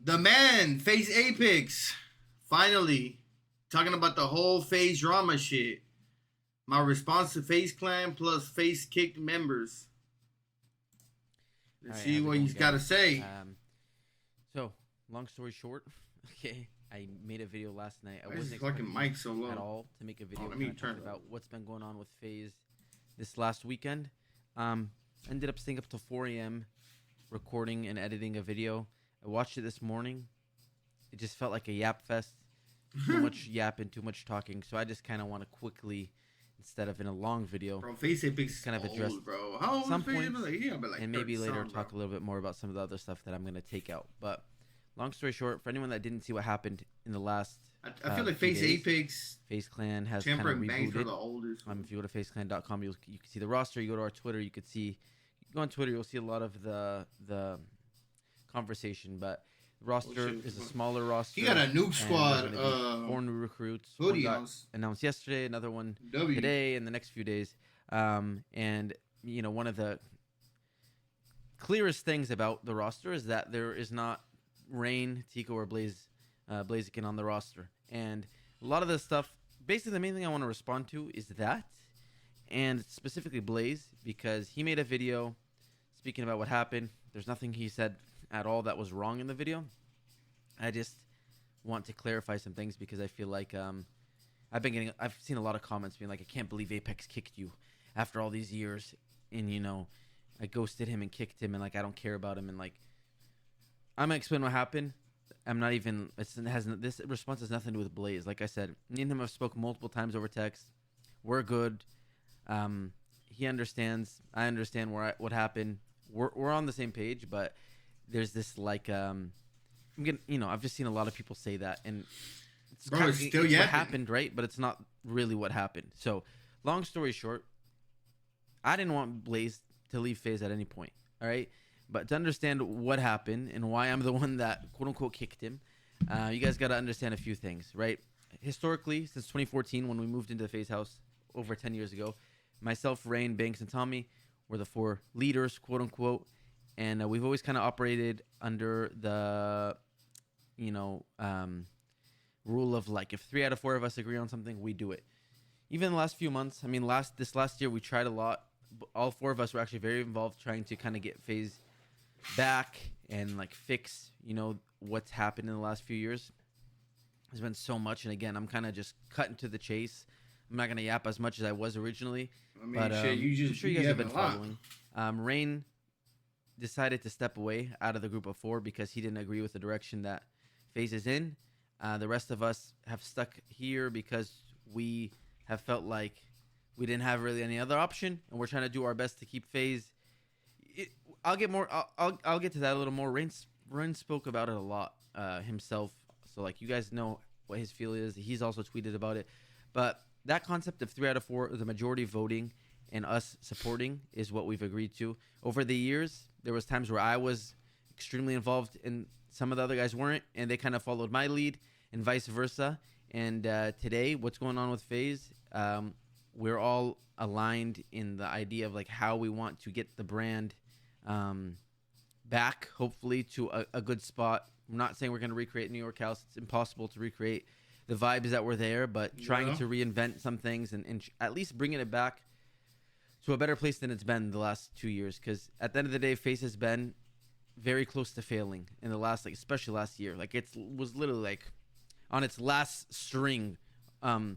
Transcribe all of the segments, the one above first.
The man, FaZe Apex, finally talking about the whole FaZe drama shit. My response to FaZe Clan plus FaZe kicked members. All Let's right, see how's it what going, he's got to guys? say. So long story short, okay, I made a video last night. I Why is wasn't his fucking expecting mic so low? at all to make a video Let kind me of turn talking it about up. what's been going on with FaZe this last weekend. Um, Ended up staying up till 4 a.m. recording and editing a video. I watched it this morning. It just felt like a yap fest. Too much yap and too much talking. So I just kind of want to quickly, instead of in a long video, Bro, FaZe Apex kind of is address old, bro. How old some is FaZe points, Apex? He gotta be like and 30 maybe later something, bro. talk a little bit more about some of the other stuff that I'm going to take out. But long story short, for anyone that didn't see what happened in the last I feel like few FaZe days, Apex FaZe Clan has kind of tampering bangs for rebooted. the oldest. If you go to FaZeClan.com, you can see the roster. You go to our Twitter, you go on Twitter, you'll see a lot of the conversation. But the roster is a smaller roster. He got a nuke squad. 4 new recruits. One Hoodie got on. announced yesterday, another one W. today, and the next few days. And one of the clearest things about the roster is that there is not Rain, Tico, or Blaziken on the roster, and a lot of this stuff. Basically, the main thing I want to respond to is that, and specifically Blaze, because he made a video speaking about what happened. There's nothing he said at all that was wrong in the video. I just want to clarify some things because I feel like I've seen a lot of comments being like, I can't believe Apex kicked you after all these years, and I ghosted him and kicked him, and like I don't care about him, and like I'm gonna explain what happened. I'm not even. This response has nothing to do with Blaze. Like I said, me and him have spoken multiple times over text. We're good. He understands. I understand what happened. We're on the same page, but there's this like I've just seen a lot of people say that, and it's still what happened, right? But it's not really what happened. So, long story short, I didn't want Blaze to leave FaZe at any point. All right. But to understand what happened and why I'm the one that quote unquote kicked him, you guys got to understand a few things, right? Historically, since 2014, when we moved into the FaZe house over 10 years ago, myself, Rain, Banks, and Tommy were the 4 leaders, quote unquote. And we've always kind of operated under the, rule of like if 3 out of 4 of us agree on something, we do it. Even in the last few months, this last year, we tried a lot. All 4 of us were actually very involved trying to kind of get FaZe back and like fix what's happened in the last few years. There's been so much, and again, I'm kind of just cutting to the chase. I'm not gonna yap as much as I was originally, but I'm sure you guys have been following. Rain decided to step away out of the group of 4 because he didn't agree with the direction that FaZe is in. The rest of us have stuck here because we have felt like we didn't have really any other option, and we're trying to do our best to keep FaZe. I'll get more. I'll get to that a little more. Rain spoke about it a lot himself, so like you guys know what his feel is. He's also tweeted about it, but that concept of 3 out of 4, the majority voting and us supporting, is what we've agreed to. Over the years, there was times where I was extremely involved and some of the other guys weren't, and they kind of followed my lead, and vice versa. And today, what's going on with FaZe? We're all aligned in the idea of like how we want to get the brand back, hopefully to a good spot. I'm not saying we're going to recreate New York House. It's impossible to recreate the vibes that were there, but trying to reinvent some things and at least bringing it back to a better place than it's been the last 2 years. Because at the end of the day, FaZe has been very close to failing in the last, like especially last year. Like it was literally like on its last string from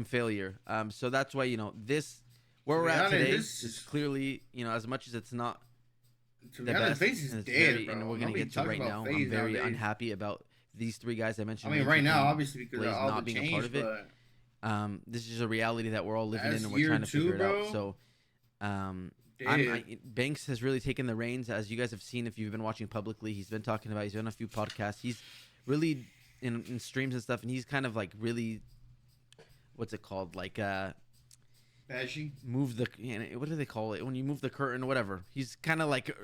failure. So that's why this where we're at today is clearly as much as it's not the best, FaZe is dead, bro. and we're gonna get to right now. I'm very unhappy about these 3 guys I mentioned. Right now, obviously because Blaze of all not the being change, a part of it. This is just a reality that we're all living in, and we're trying to figure it out. So, Banks has really taken the reins, as you guys have seen if you've been watching publicly. He's been talking about. He's done a few podcasts. He's really in streams and stuff, and he's kind of like really, what's it called, like move the what do they call it when you move the curtain or whatever. He's kind of like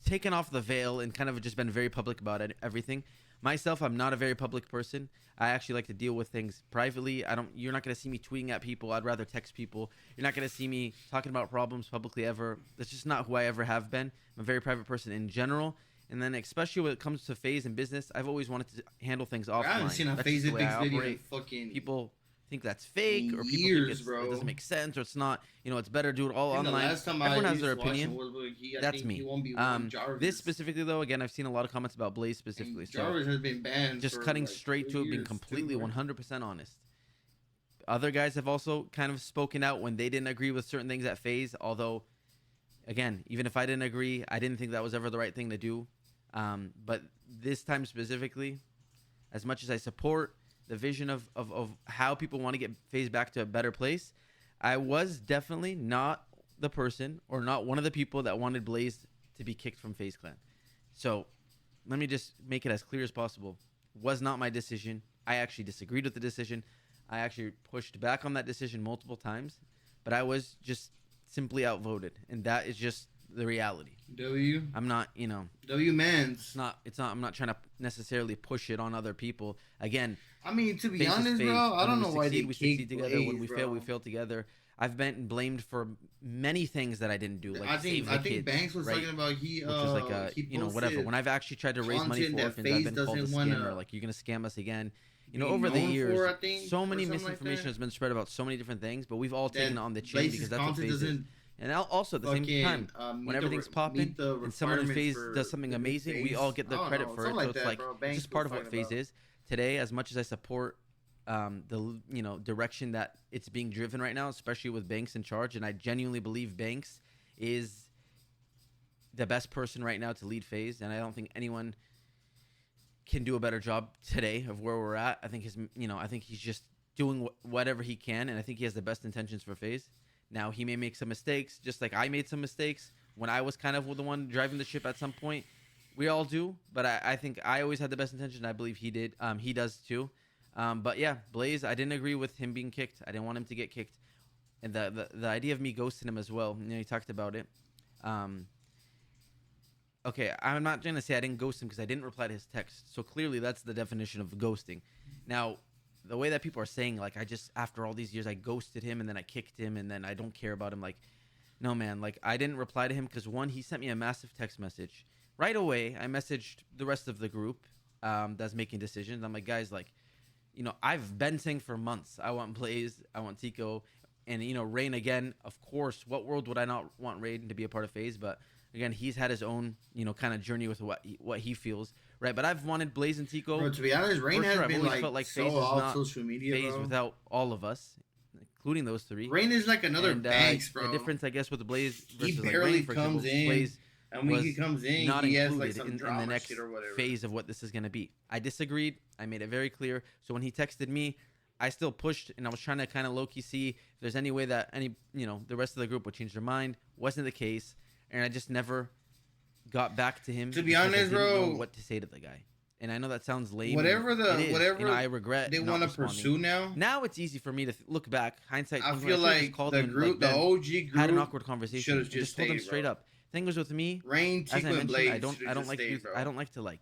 taken off the veil and kind of just been very public about everything. Myself, I'm not a very public person. I actually like to deal with things privately. You're not going to see me tweeting at people. I'd rather text people. You're not going to see me talking about problems publicly ever. That's just not who I ever have been. I'm a very private person in general, And then especially when it comes to FaZe and business, I've always wanted to handle things offline. I haven't seen a That's FaZe just the way Apex I video in operate. fucking People think that's fake, or people years, think it bro. doesn't make sense, or it's not. It's better to do it all I think online. the last time Everyone I has used their to watch him opinion. was when I That's think me. he won't be one Jarvis. This specifically, though, again, I've seen a lot of comments about Blaze specifically. And Jarvis has been banned. Just for cutting like straight 3 to it, being years, completely too, right? 100% honest. Other guys have also kind of spoken out when they didn't agree with certain things at FaZe. Although, again, even if I didn't agree, I didn't think that was ever the right thing to do. But this time specifically, as much as I support the vision of how people want to get FaZe back to a better place, I was definitely not the person, or not one of the people that wanted Blaze to be kicked from FaZe Clan. So let me just make it as clear as possible. Was not my decision. I actually disagreed with the decision. I actually pushed back on that decision multiple times, but I was just simply outvoted, and that is just the reality. I'm not, Mans. I'm not trying to necessarily push it on other people. Again, I mean, to be FaZe is honest, FaZe. bro, I don't know why they we succeed kicked together. Blaze, When we fail, we fail together. I've been blamed for many things that I didn't do, like I think kids, Banks was right? talking about Which was like whatever. When I've actually tried to raise money for orphans, I've been called a scammer. Like, you're gonna scam us again. Over the years, so many misinformation has been spread about so many different things, but we've all taken it on the chin because that's what FaZe is. And also at the same time, when everything's popping and someone in FaZe does something amazing, we all get the credit for it. So it's like it's just part of what FaZe is. Today, as much as I support the direction that it's being driven right now, especially with Banks in charge, and I genuinely believe Banks is the best person right now to lead FaZe, and I don't think anyone can do a better job today of where we're at. I think I think he's just doing whatever he can, and I think he has the best intentions for FaZe. Now, he may make some mistakes, just like I made some mistakes when I was kind of the one driving the ship at some point. We all do, but I think I always had the best intention. I believe he did. He does too. But yeah, Blaze, I didn't agree with him being kicked. I didn't want him to get kicked. And the idea of me ghosting him as well, he talked about it. Okay, I'm not going to say I didn't ghost him because I didn't reply to his text. So clearly that's the definition of ghosting. Now, the way that people are saying, like, after all these years, I ghosted him and then I kicked him and then I don't care about him. Like, no, man. Like, I didn't reply to him because, one, he sent me a massive text message. Right away, I messaged the rest of the group that's making decisions. I'm like, guys, like, I've been saying for months, I want Blaze, I want Tico, and, Rain again. Of course, what world would I not want Rain to be a part of FaZe? But, again, he's had his own, kind of journey with what he feels. Right, but I've wanted Blaze and Tico. Bro, to be honest, Rain has been felt like so FaZe is off not social media, FaZe bro. without all of us, including those three. Rain is like another Banks, bro. The difference, I guess, with the Blaze versus he barely Rain, for comes example, in, Blaze and when he comes in, not he has included like some in drama the next shit or whatever. phase of what this is going to be. I disagreed. I made it very clear. So when he texted me, I still pushed, and I was trying to kind of low-key see if there's any way that the rest of the group would change their mind. Wasn't the case, and I just never got back to him. To be because honest, I didn't bro, know what to say to the guy. And I know that sounds lame. Whatever I regret they want to pursue now. Now it's easy for me to look back, hindsight. I feel like the group, the OG group, had an awkward conversation. And just told them straight up. Thing was with me, Rain, as I Tico, and mentioned, Blaze. I don't like to like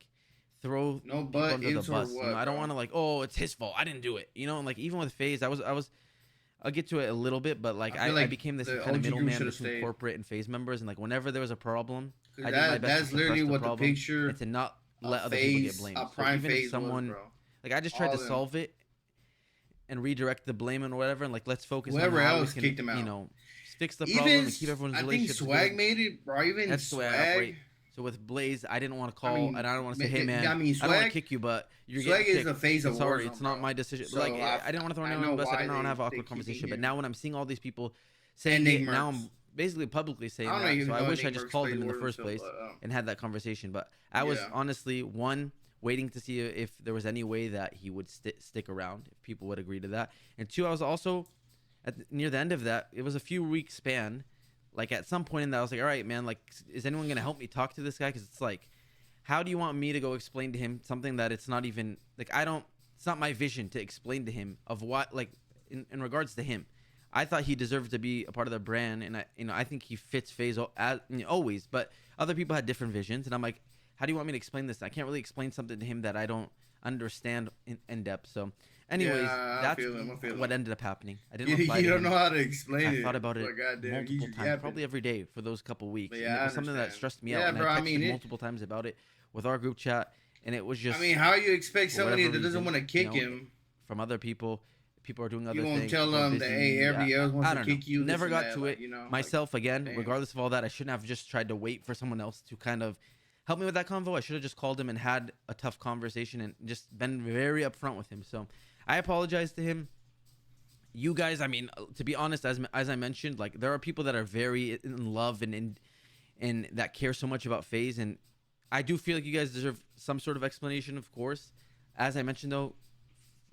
throw no people butt under the bus. what, I don't want to like, oh, it's his fault. I didn't do it. And like even with FaZe, I'll get to it a little bit, but like I became this kind of middleman between corporate and FaZe members, and like whenever there was a problem, I did my best that's to literally suppress what problem the picture and to not let other FaZe, people get blamed. a prime even FaZe if someone, was, bro. like I just tried to solve it and redirect the blame and whatever, and like let's focus whoever on how else we kicked can, him out. Fix the problem and keep everyone's I think relationships Swag good. made it, bro. Even That's the way I Swag. operate. So with Blaze, I didn't want to call, and I don't want to say, "Hey man, I mean, I don't want to kick you, but you're Swag getting is kicked." a phase of Sorry, Warzone, it's not bro. my decision. So Like I didn't want to throw anyone on the bus. I didn't want to have an awkward conversation. But now when I'm seeing all these people saying it, now I'm basically publicly saying that. So I wish I just called them in the first place and had that conversation. But I was honestly waiting to see if there was any way that he would stick around, if people would agree to that. And two, I was also near the end of that. It was a few week span. Like at some point in that, I was like, all right, man, like, is anyone going to help me talk to this guy? Because it's like, how do you want me to go explain to him something that it's not even, like, it's not my vision to explain to him of what, like, in regards to him. I thought he deserved to be a part of the brand, and I think he fits FaZe always, but other people had different visions, and I'm like, how do you want me to explain this? I can't really explain something to him that I don't understand in depth. So anyways, that's what ended up happening. I didn't reply to him. You don't know how to explain it. I thought about it multiple times, probably every day for those couple weeks. Yeah, it was something that stressed me out, and I texted him multiple times about it. with our group chat, and it was just I mean, how you expect for somebody whatever that doesn't reason, want to kick you know, him? from other people. People are doing You other won't things. tell People are them that, hey, busy. everybody else wants I to don't know. kick you. This Never and got that, to like, it myself. Again, damn. regardless of all that, I shouldn't have just tried to wait for someone else to kind of help me with that convo. I should have just called him and had a tough conversation and just been very upfront with him. So I apologize to him. You guys, I mean, to be honest, as I mentioned, like there are people that are very in love and that care so much about FaZe, and I do feel like you guys deserve some sort of explanation, of course. As I mentioned, though,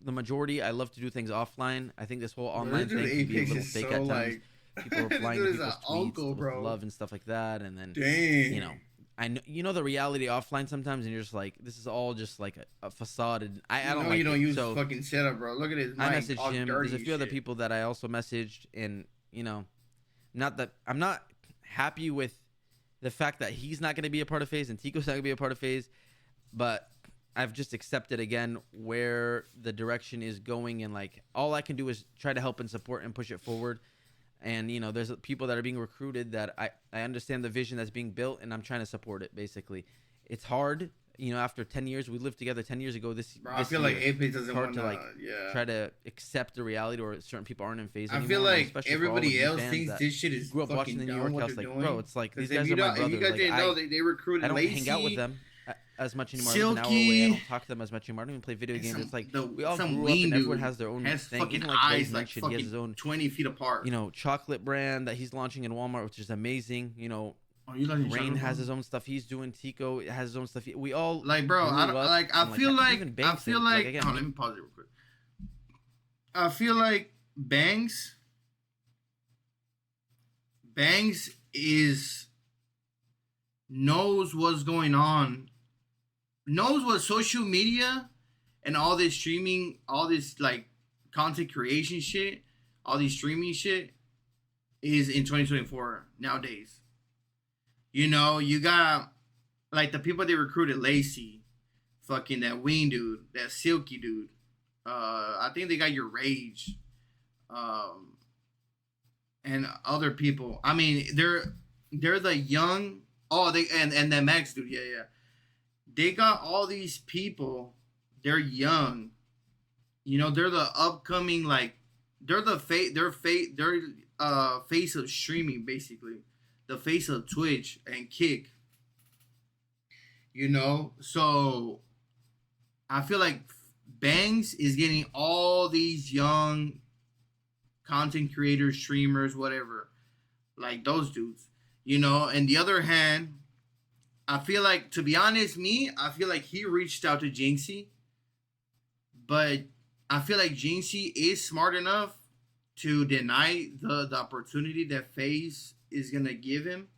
the majority, I love to do things offline. I think this whole online thing can be a little fake at times. People replying to people's tweets with love and stuff like that, and then you know, I know the reality offline sometimes, and you're just like, this is all just like a facade, and I don't like you don't it. use So fucking setup, bro. Look at his I mic, messaged all him. dirty There's a few and other shit. people that I also messaged, and you know, not that I'm not happy with the fact that he's not going to be a part of FaZe and Tico's not going to be a part of FaZe, but I've just accepted again where the direction is going, and like all I can do is try to help and support and push it forward. And you know, there's people that are being recruited that I understand the vision that's being built, and I'm trying to support it. Basically, it's hard. You know, after 10 years, we lived together 10 years ago. This I feel like Apex doesn't hard want to like try to accept the reality, or certain people aren't in FaZe anymore. I feel like especially everybody else fans thinks that this shit is grew up watching fucking the New dumb York what House. they're Like, doing. bro, it's like these If guys you are my don't- if brothers. you guys Like, didn't know, they recruited I don't Lacey, hang out with them as much anymore. I live an hour away. I Silky, don't talk to them as much anymore. I don't even play video games. It's like we all some grew up, ween and everyone dude has their own has thing. fucking Even like eyes Blaze like mentioned, he has his fucking own 20 feet apart. you know, chocolate brand that he's launching in Walmart, which is amazing. You know, Oh, you like Rain has his own stuff he's doing. Tico has his own stuff. We all like, bro. I grew don't up, like. I and, feel like. even I Banks feel did. like. again, Hold on, let me pause it real quick. I feel like Banks is knows what's going on, knows what social media and all this streaming, all this like content creation shit, all these streaming shit is in 2024 nowadays. You know, you got like the people they recruited, Lacey, fucking that Ween dude, that Silky dude. I think they got your Rage, um, and other people. I mean, they're the young. Oh, they and that Max dude, yeah. They got all these people. They're young. You know, they're the upcoming like. They're the face of streaming basically, the face of Twitch and Kick. You know, so I feel like Bangs is getting all these young content creators, streamers, whatever, like those dudes. You know, and the other hand, I feel like, to be honest, I feel like he reached out to Jinxie, but I feel like Jinxie is smart enough to deny the opportunity that FaZe is gonna give him,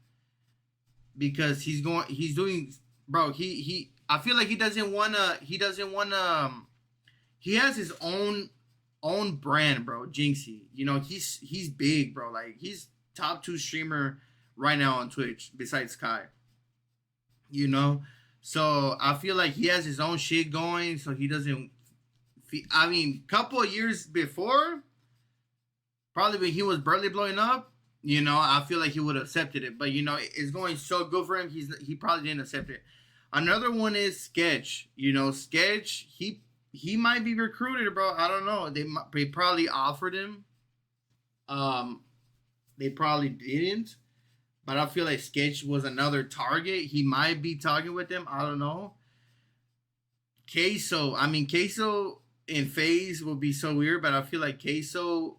because he's doing, bro. I feel like he doesn't wanna. He has his own brand, bro. Jinxie, you know, he's big, bro. Like, he's top 2 streamer right now on Twitch besides Kai. You know, so I feel like he has his own shit going, so he doesn't. I mean, couple of years before, probably when he was barely blowing up, you know, I feel like he would have accepted it. But you know, it's going so good for him. He probably didn't accept it. Another one is Sketch. You know, Sketch. He might be recruited, bro. I don't know. They probably offered him. They probably didn't. But I feel like Sketch was another target. He might be talking with them. I don't know. Queso. I mean, Queso in FaZe will be so weird, but I feel like Queso,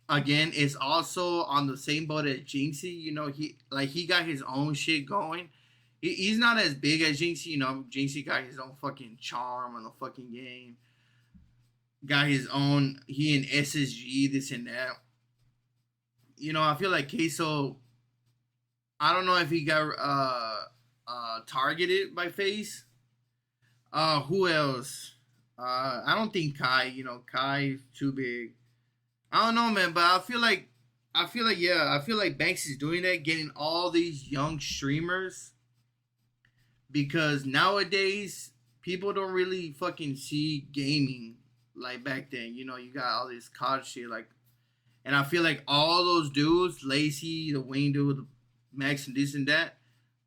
again, is also on the same boat as Jinxie. You know, he got his own shit going. He's not as big as Jinxie. You know, Jinxie got his own fucking charm on the fucking game. Got his own. He in SSG, this and that. You know, I feel like Queso, I don't know if he got targeted by FaZe. Who else? I don't think Kai. You know, Kai too big. I don't know, man. But I feel like Banks is doing that, getting all these young streamers, because nowadays people don't really fucking see gaming like back then. You know, you got all this COD shit, like, and I feel like all those dudes, Lacey, the Wayne dude, Max, and this and that,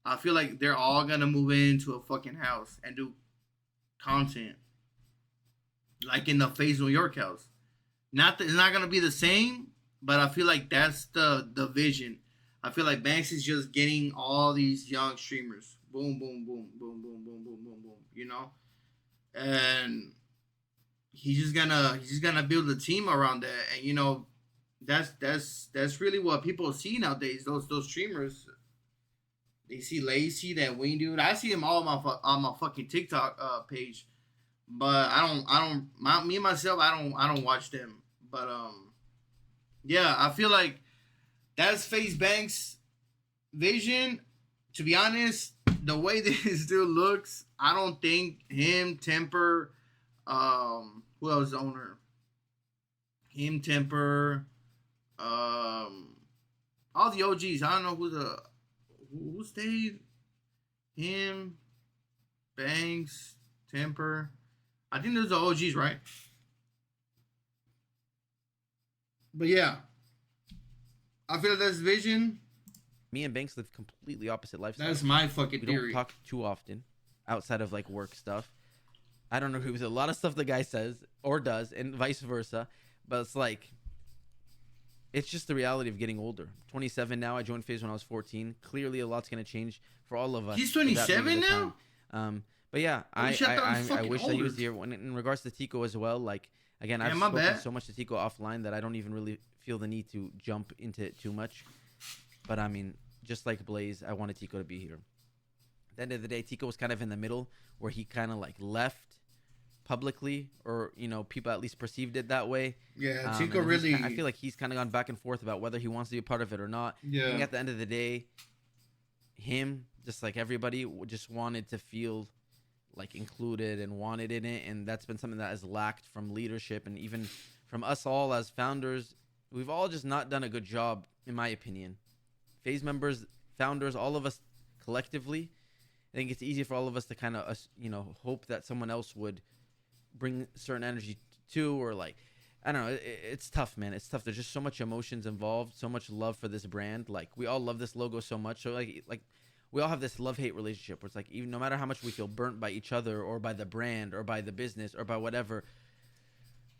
I feel like they're all gonna move into a fucking house and do content like in the FaZe New York house. Not that it's not gonna be the same, but I feel like that's the vision. I feel like Banks is just getting all these young streamers. Boom, boom, boom, boom, boom, boom, boom, boom, boom. You know, and he's just gonna build a team around that, and that's really what people see nowadays. Those streamers, they see Lacy, that Wing dude. I see him all on my fucking TikTok page, but me myself, I don't watch them. But yeah, I feel like that's FaZe Banks' vision. To be honest, the way this dude looks, I don't think him, Temper, who else is the owner? Him, Temper, um, all the OGs. I don't know who stayed. Him, Banks, Temper. I think those are OGs, right? But yeah, I feel like that's vision. Me and Banks live completely opposite lifestyles. That's my fucking We theory. don't talk too often outside of like work stuff. I don't agree with a lot of stuff the guy says or does, and vice versa. But it's like, it's just the reality of getting older. 27 now. I joined FaZe when I was 14. Clearly, a lot's gonna change for all of us. He's in that 27 period of now? time. But yeah, Holy shit, I thought he was I fucking wish that he was older. here. When in regards to Tico as well, like again, Yeah, I've my spoken bad. so much to Tico offline that I don't even really feel the need to jump into it too much. But I mean, just like Blaze, I wanted Tico to be here. At the end of the day, Tico was kind of in the middle where he kind of like left publicly, or people at least perceived it that way. Yeah, And Tico then really. I feel like he's kind of gone back and forth about whether he wants to be a part of it or not. I think Yeah. at the end of the day, him, just like everybody, just wanted to feel like included and wanted in it, and that's been something that has lacked from leadership and even from us all as founders. We've all just not done a good job, in my opinion. FaZe members, founders, all of us collectively. I think it's easy for all of us to kind of hope that someone else would bring certain energy to, or like, I don't know. It's tough, man. It's tough. There's just so much emotions involved, so much love for this brand. Like, we all love this logo so much. So like we all have this love-hate relationship where it's like, even no matter how much we feel burnt by each other or by the brand or by the business or by whatever,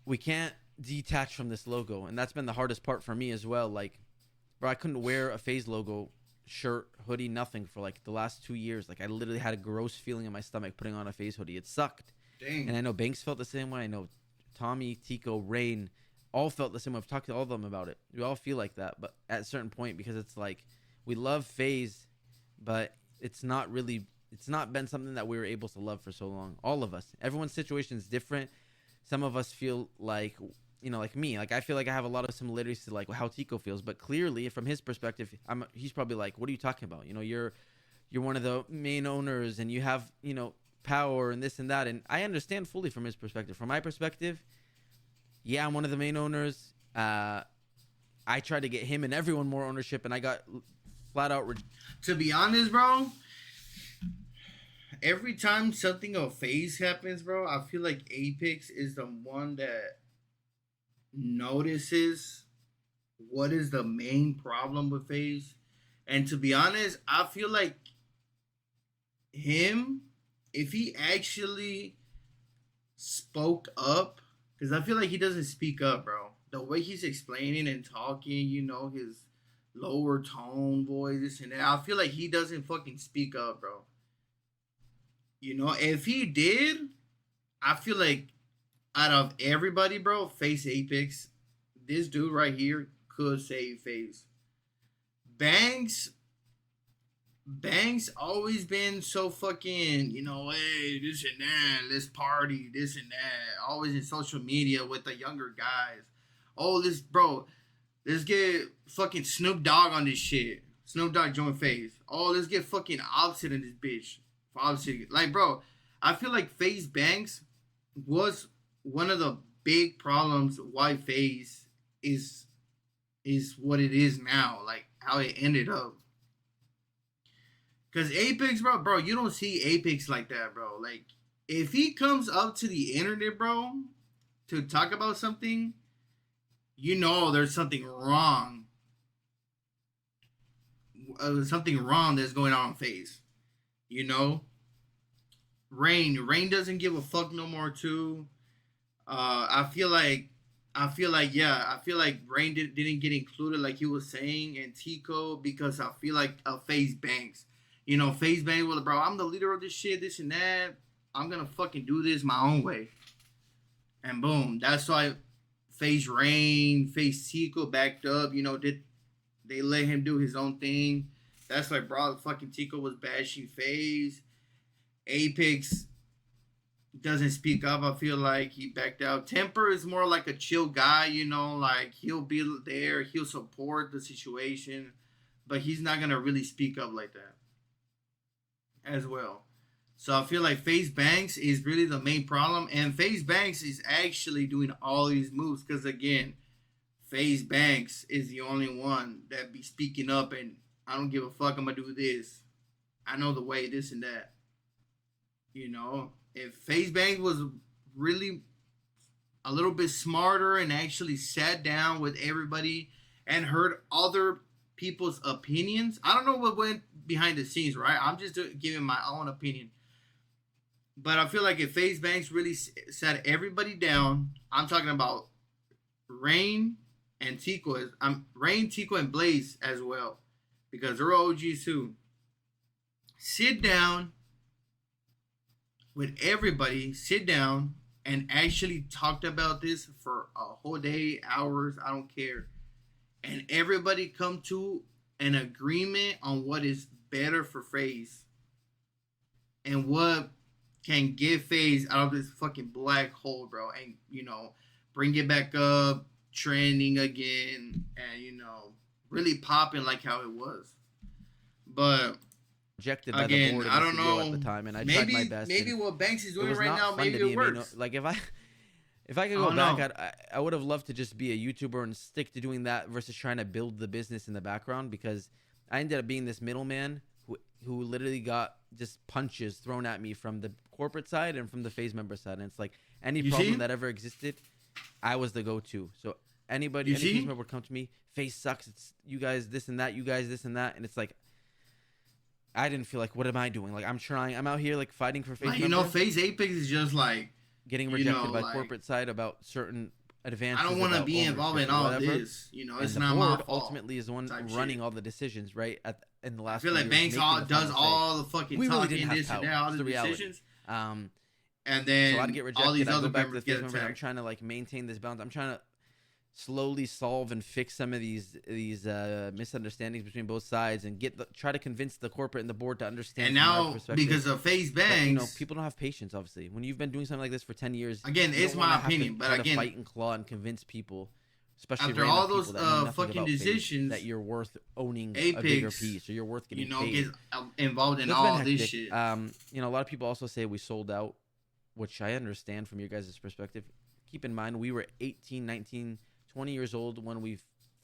we can't detach from this logo. And that's been the hardest part for me as well. Like, bro, I couldn't wear a FaZe logo shirt, hoodie, nothing for like the last 2 years. Like, I literally had a gross feeling in my stomach putting on a FaZe hoodie. It sucked. Dang. And I know Banks felt the same way. I know Tommy, Tico, Rain all felt the same way. I've talked to all of them about it. We all feel like that. But at a certain point, because it's like, we love FaZe, but it's not been something that we were able to love for so long. All of us. Everyone's situation is different. Some of us feel like, like me. Like, I feel like I have a lot of similarities to like how Tico feels. But clearly, from his perspective, he's probably like, what are you talking about? You're one of the main owners and you have, power and this and that. And I understand fully from his perspective. From my perspective, yeah, I'm one of the main owners. I tried to get him and everyone more ownership, and I got flat out To be honest, bro, every time something of FaZe happens, bro, I feel like Apex is the one that notices what is the main problem with FaZe. And to be honest, I feel like him, if he actually spoke up, because I feel like he doesn't speak up, bro. The way he's explaining and talking, his lower tone voice, this and that, I feel like he doesn't fucking speak up, bro. If he did, I feel like out of everybody, bro, face Apex, this dude right here could save FaZe. Banks always been so fucking, hey, this and that, let's party, this and that. Always in social media with the younger guys. Oh, let's get fucking Snoop Dogg on this shit. Snoop Dogg join FaZe. Oh, let's get fucking Opposite in this bitch. For Opposite. Like, bro, I feel like FaZe Banks was one of the big problems why FaZe is what it is now. Like, how it ended up. Because Apex, bro, you don't see Apex like that, bro. Like, if he comes up to the internet, bro, to talk about something, there's something wrong. Something wrong that's going on in FaZe. You know, Rain doesn't give a fuck no more too. I feel like I feel like Rain didn't get included like he was saying, and Tico, because I feel like FaZe Banks. You know, FaZe Banks was, bro, I'm the leader of this shit, this and that. I'm gonna fucking do this my own way. And boom, that's why FaZe Rain, FaZe Tico backed up, you know, did they let him do his own thing. That's why bro fucking Tico was bashing FaZe. Apex doesn't speak up. I feel like he backed out. Temper is more like a chill guy, you know, like he'll be there, he'll support the situation, but he's not gonna really speak up like that as well. So I feel like FaZe Banks is really the main problem, and FaZe Banks is actually doing all these moves because again, FaZe Banks is the only one that be speaking up and I don't give a fuck. I'm gonna do this. I know the way, this and that. You know, if FaZe Banks was really a little bit smarter and actually sat down with everybody and heard other people's opinions, I don't know what went behind the scenes, right? I'm just giving my own opinion. But I feel like if FaZe Banks really sat everybody down, I'm talking about Rain and Tico. I'm Rain, Tico, and Blaze as well, because they're OGs too. Sit down with everybody, sit down and actually talked about this for a whole day, hours, I don't care. And everybody come to an agreement on what is better for FaZe and what can get FaZe out of this fucking black hole, bro. And, you know, bring it back up, trending again, and, you know, really popping like how it was. But Rejected by the again, board and I the don't CEO know. at the time, and I tried Maybe my best. maybe what Banks is It doing was right not now, fun maybe to be it a main. works. Like if I could I go don't back, know. I would have loved to just be a YouTuber and stick to doing that versus trying to build the business in the background, because I ended up being this middleman who literally got just punches thrown at me from the corporate side and from the FaZe member side. And it's like any You problem see? that ever existed, I was the go-to. So anybody, You any see? FaZe member would come to me, FaZe sucks. It's you guys this and that, you guys this and that, and it's like I didn't feel like, what am I doing? Like I'm trying, I'm out here like fighting for FaZe Like, members, FaZe Apex is just like, getting you rejected know, by like, corporate side about certain advances I don't want to about be involved in ownership or all whatever. this. You know, And it's the not my board fault. ultimately is the one Type running shit. all the decisions, right? In the I last feel few like years, Banks making the does final say. all the fucking We really talking, didn't have this and power. that, all It's the the reality. decisions, Um, and so I'd then get all rejected. these I'd other go back to the members FaZe get member. I'm attacked. trying to like maintain this balance. I'm trying to slowly solve and fix some of these misunderstandings between both sides and try to convince the corporate and the board to understand And from our now, perspective. because of FaZe But Banks, people don't have patience. Obviously, when you've been doing something like this for 10 years, again, you it's don't wanna my have to opinion, but try to again, fight and claw and convince people, especially after random all people those that know nothing fucking about FaZe, decisions, that you're worth owning a bigger Apex, piece, or you're worth you getting know, paid. gets involved in So it's been all this hectic. shit. A lot of people also say we sold out, which I understand from your guys' perspective. Keep in mind, we were 18, 19, 20 years old when we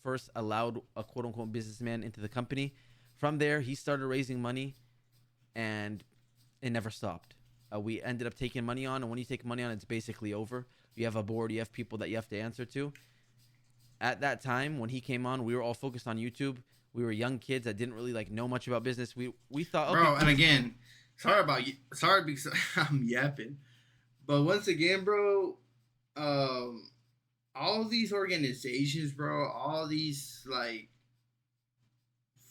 first allowed a quote-unquote businessman into the company. From there, he started raising money, and it never stopped. We ended up taking money on, and when you take money on, it's basically over. You have a board, you have people that you have to answer to. At that time, when he came on, we were all focused on YouTube. We were young kids that didn't really like know much about business. We thought, okay, Bro, and again, sorry because I'm yapping, but once again, bro, all these organizations, bro, all these like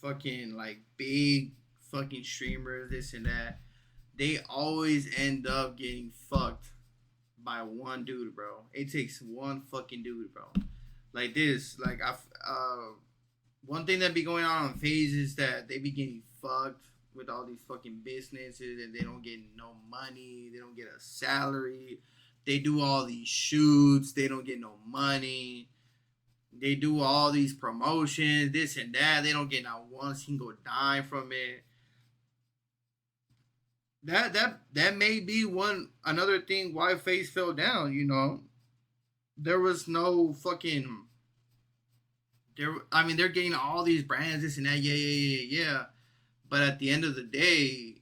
fucking like big fucking streamers, this and that, they always end up getting fucked by one dude, bro. It takes one fucking dude, bro. Like this, like one thing that be going on FaZe is that they be getting fucked with all these fucking businesses and they don't get no money, they don't get a salary. They do all these shoots, they don't get no money. They do all these promotions, this and that. They don't get not one single dime from it. That may be another thing why FaZe fell down. You know, there was no fucking there. I mean, they're getting all these brands, this and that. Yeah. But at the end of the day,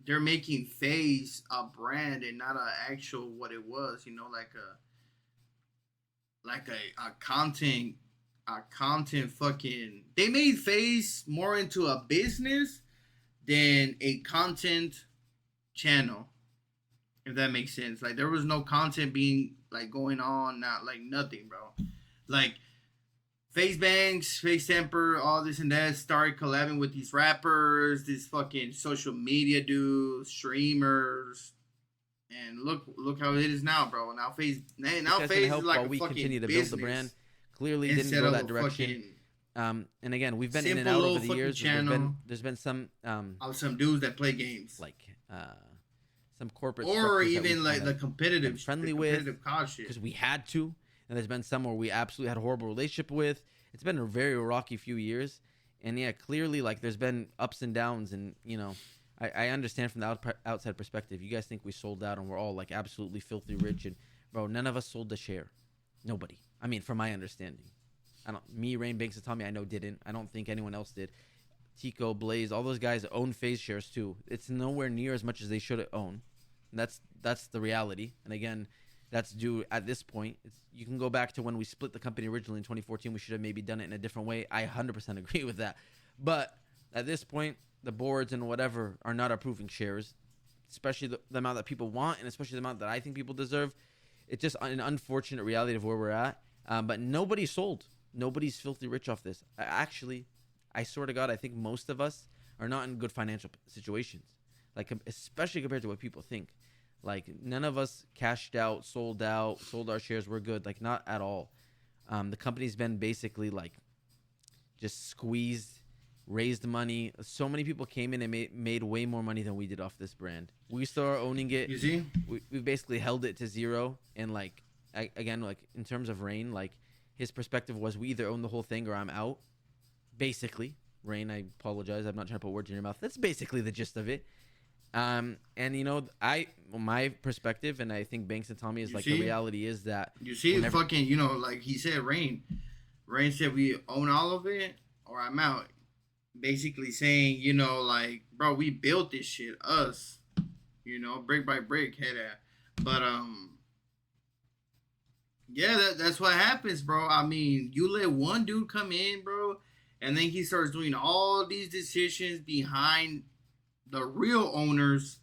they're making FaZe a brand and not a actual what it was. You know, like a content fucking. They made FaZe more into a business than a content channel, if that makes sense. Like there was no content being like going on, not like nothing, bro. Like FaZe Banks, FaZe Temper, all this and that started collabing with these rappers, these fucking social media dudes, streamers, and look how it is now, bro. Now FaZe is like while a we fucking continue to build the brand. business Clearly didn't instead go of that a direction. fucking And again, we've been in and simple out little over the fucking years. channel There's been some of some dudes that play games, like some corporate or structures that even we've like kind the of competitive, been friendly the with competitive COD shit. because we had to, and there's been some where we absolutely had a horrible relationship with. It's been a very rocky few years, and yeah, clearly like there's been ups and downs, and I understand from the outside perspective. You guys think we sold out and we're all like absolutely filthy rich, and bro, none of us sold a share. Nobody. I mean, from my understanding, me, Rain, Banks, and Tommy, I know didn't. I don't think anyone else did. Tico, Blaze, all those guys own FaZe shares too. It's nowhere near as much as they should own. And that's the reality. And again, that's due at this point. You can go back to when we split the company originally in 2014. We should have maybe done it in a different way. I 100% agree with that. But at this point, the boards and whatever are not approving shares, especially the amount that people want, and especially the amount that I think people deserve. It's just an unfortunate reality of where we're at. But nobody sold. Nobody's filthy rich off this. Actually, I swear to God, I think most of us are not in good financial situations, like especially compared to what people think. Like none of us cashed out, sold our shares. We're good. Like not at all. The company's been basically like just squeezed, raised money. So many people came in and made way more money than we did off this brand. We started owning it. You see, we basically held it to zero. And like again, like in terms of Rain, like his perspective was we either own the whole thing or I'm out. Basically, Rain, I apologize. I'm not trying to put words in your mouth. That's basically the gist of it. And my perspective, and I think Banks and Tommy is the reality is that you see, fucking, like he said, Rain said we own all of it or I'm out. Basically saying, like, bro, we built this shit, us, brick by brick, head at. But yeah, that's what happens, bro. I mean, you let one dude come in, bro, and then he starts doing all these decisions behind the real owners'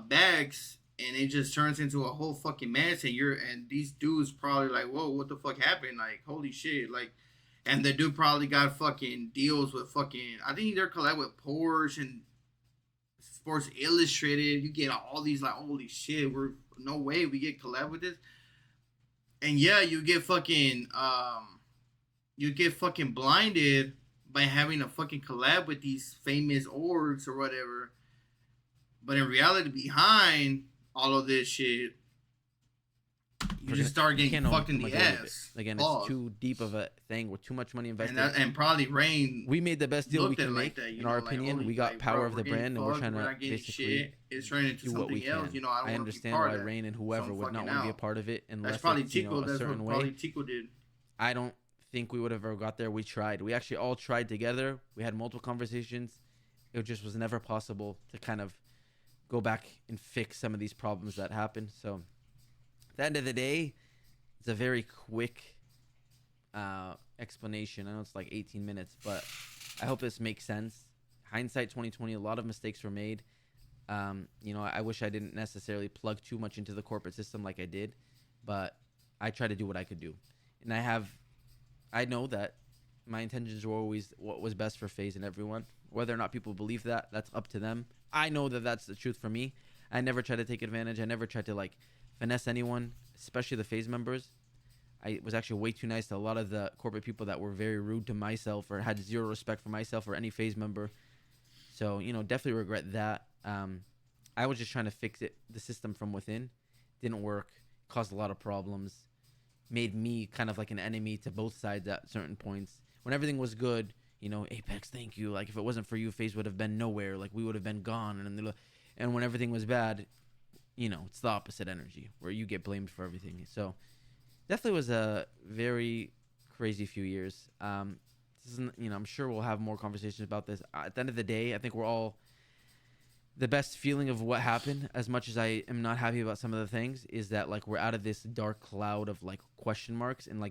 backs, and it just turns into a whole fucking mess. And these dudes probably like, whoa, what the fuck happened? Like, holy shit, like, and the dude probably got fucking deals with fucking. I think they're collab with Porsche and Sports Illustrated. You get all these like, holy shit, we're no way we get collab with this. And yeah, you get fucking blinded by having a fucking collab with these famous orgs or whatever. But in reality, behind all of this shit, you just start getting fucked in the ass. Again, it's too deep of a thing with too much money invested. And probably Rain. We made the best deal we can make. Like that, in our opinion, we got power of the brand, and we're trying to basically it's turning into do what we else. can. I understand why Rain and whoever would not want to be a part of it unless that's probably it's, Tico. a That's certain what probably way. Tico did. I don't think we would have ever got there. We tried. We actually all tried together. We had multiple conversations. It just was never possible to kind of go back and fix some of these problems that happened. So at the end of the day, it's a very quick explanation. I know it's like 18 minutes, but I hope this makes sense. Hindsight 2020, a lot of mistakes were made. I wish I didn't necessarily plug too much into the corporate system like I did, but I tried to do what I could do. And I know that my intentions were always what was best for FaZe and everyone. Whether or not people believe that, that's up to them. I know that that's the truth for me. I never tried to take advantage. I never tried to finesse anyone, especially the FaZe members. I was actually way too nice to a lot of the corporate people that were very rude to myself or had zero respect for myself or any FaZe member. So, definitely regret that. I was just trying to fix the system from within. Didn't work. Caused a lot of problems. Made me kind of like an enemy to both sides at certain points. When everything was good, Apex, thank you. Like, if it wasn't for you, FaZe would have been nowhere. Like, we would have been gone. And when everything was bad, it's the opposite energy where you get blamed for everything. So, definitely was a very crazy few years. This isn't, I'm sure we'll have more conversations about this. At the end of the day, I think we're all the best feeling of what happened, as much as I am not happy about some of the things, is that we're out of this dark cloud of question marks. And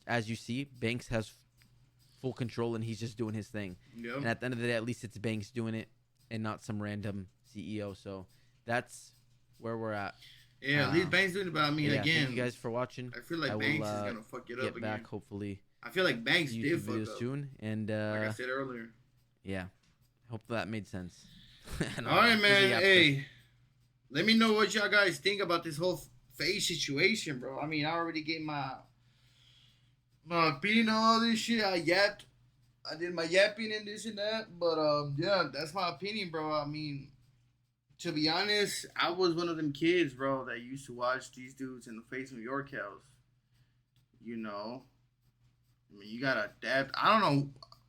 as you see, Banks has full control and he's just doing his thing. Yep. And at the end of the day, at least it's Banks doing it. and not some random CEO. So that's where we're at. Yeah, at least Banks doing it, but I mean, Yeah, again, thank you guys for watching. I feel like I will Banks is gonna fuck it up get back again. hopefully I feel like Banks YouTube did fuck videos up, soon, and like I said earlier. yeah, hope that made sense. All right, man. Hey, let me know what y'all guys think about this whole FaZe situation, bro. I mean, I already gave my opinion on all this shit. I did my yapping and this and that, but yeah, that's my opinion, bro. I mean, to be honest, I was one of them kids, bro, that used to watch these dudes in the FaZe New York house. You know, I mean, you gotta adapt. I don't know.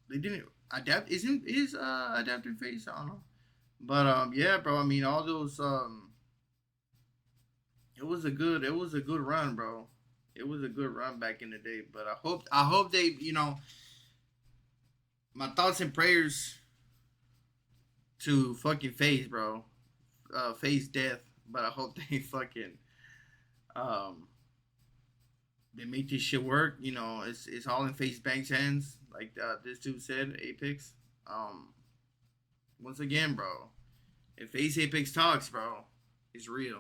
They didn't adapt. Isn't is adapting FaZe? I don't know. But yeah, bro. I mean, all those it was a good run, bro. It was a good run back in the day. But I hope they, my thoughts and prayers to fucking FaZe, bro. FaZe death. But I hope they fucking um they make this shit work. It's all in FaZe Bank's hands, like this dude said, Apex. Once again, bro, if FaZe Apex talks, bro, it's real.